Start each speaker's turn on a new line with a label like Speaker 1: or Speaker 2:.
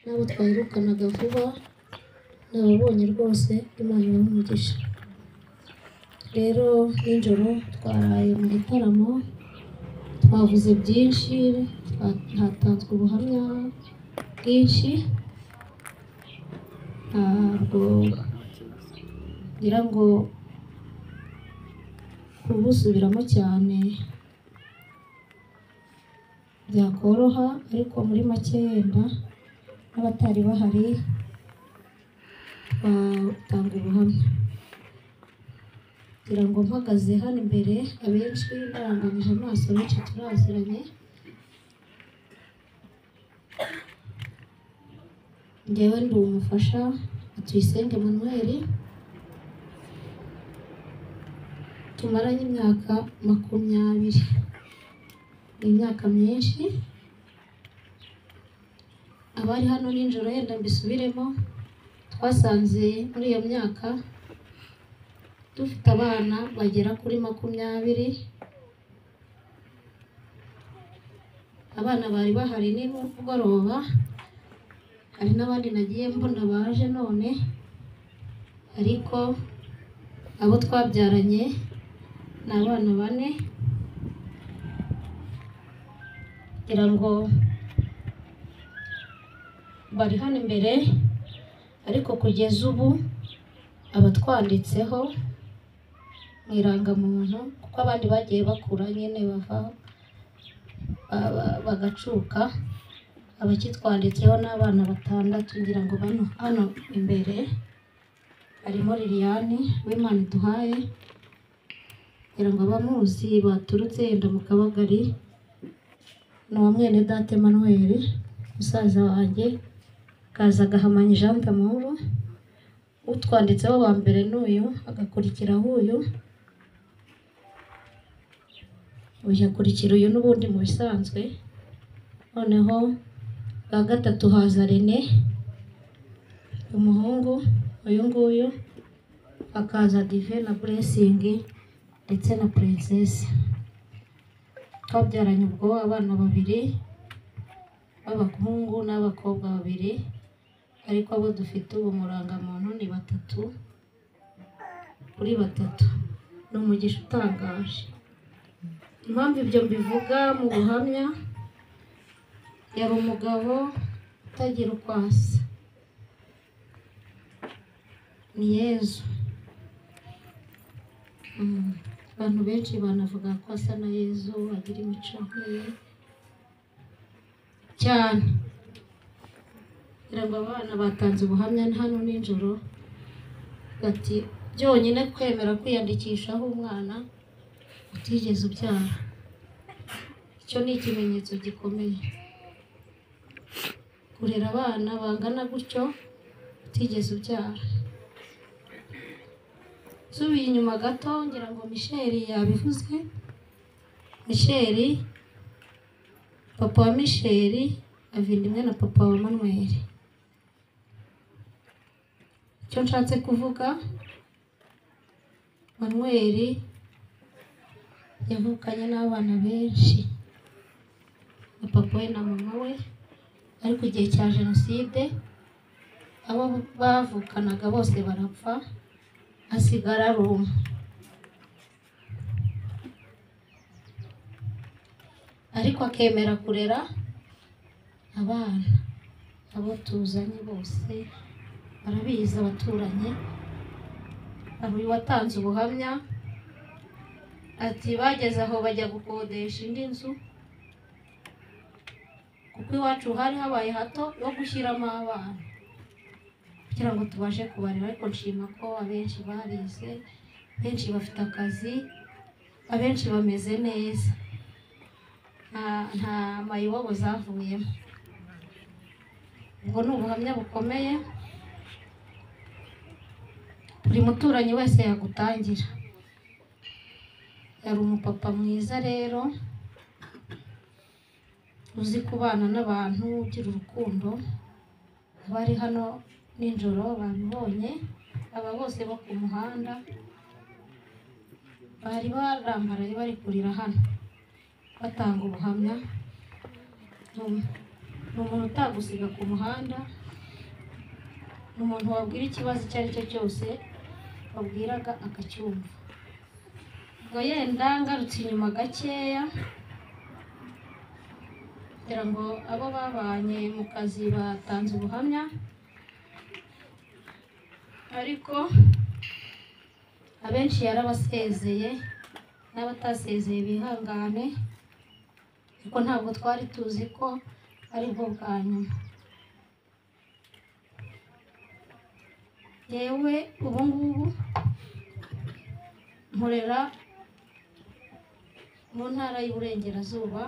Speaker 1: n'abo twahirukanaga vuba nababonye rwose Imana ibamugisha. Rero nijoro twaraye mu gitaramo, twavuze byinshi, hatanzwe ubuhamya bwinshi, ntabwo ngira ngo kubusubiramo cyane byakoroha, ariko muri make yenda n'abatari bahari batanga ubuhamya. Kugira ngo mpagaze hano imbere abenshi baranganyije amaso, benshi turaziranye. Njyewe ndi umufasha Tuyisenge Emmanuel, tumaranye imyaka 20, ni imyaka myinshi. Abari hano nijoro yenda mbisubiremo, twasanze muri iyo myaka dufite abana bagera kuri 20. Abana bari bahari nimugoroba, hari n'abandi nagiye mbona baje none, ariko abo twabyaranye ni abana 4. Kugira ngo bari hano imbere, ariko kugeza ubu abatwanditseho mu irangamuntu, kuko abandi bagiye bakura nyine bava bagacuka, abakitwanditseho n'abana 6. ngira ngo hano imbere harimo Liliane w'Imana iduhaye, kugira ngo abamuzi baturutse yenda mu Kabagari, ni uwa mwene data Emmanuel musaza wanjye, kaza Gahamanyi Jean d'Amour. Utwanditseho wa mbere n'uyu, agakurikiraho uyu, uyakurikira uyu n'ubundi mu bisanzwe. Noneho bwa gatatu haza Rene umuhungu, uyu nguyu, akaza Dive na Blessing ndetse na Princess. Twabyaranye ubwo abana 2 b'abahungu n'abakobwa 2, ariko abo dufite ubu murangamuntu ni 3 kuri 3. Ni umugisha utangaje. Impamvu ibyo mbivuga mu buhamya, yari umugabo utagira uko asa, ni Yezu. Abantu benshi banavuga ko asa na Yezu, agira imico nk'iye cyane. Kugira ngo abana batanze ubuhamya hano nijoro, bati byonyine kwemera kwiyandikishaho umwana utigeze ubyara, icyo ni ikimenyetso gikomeye. Kurera abana bangana gutyo utigeze ubyara. Subiye inyuma gato, ngira ngo Michel yabivuze. Michel, papa wa Michel avindimwe na papa wa Manuel. Icyo nshatse kuvuga, Manuel yavukanye n'abana benshi na papa we na mama we, ariko igihe cya Jenoside abo bavukanaga bose barapfa, asigara ari umwe. Ariko akemera kurera abana abo tuzanye bose, barabizi abaturanyi. Uyu watanze ubuhamya ati bageze aho bajya gukodesha indi nzu, kuko iwacu hari habaye hato yo gushyiramo abana kugira ngo tubashe kubarera. Ariko nshima ko abenshi barize, benshi bafite akazi, abenshi bameze neza, nta mayibobo zavuyemo. Ubwo ni ubuhamya bukomeye, buri muturanyi wese yagutangira. Yari umupapa mwiza rero, uzi kubana n'abantu, ugira urukundo. Abari hano nijoro babibonye, aba bose bo ku muhanda bari bari kurira hano batanga ubuhamya. ni umuntu utagusiga ku muhanda, ni umuntu wabwira ikibazo icyo ari cyo cyose wabwiraga akacyumva. Ngo yenda ngarutse inyuma gakeya kugira ngo abo babanye mu kazi batanze ubuhamya, ariko abenshi yarabasezeye, n'abatasezeye bihangane, ariko ntabwo twari tuzi ko ari bwo bwa nyuma. Yewe ubu ngubu nkorera mu ntara y'Iburengerazuba,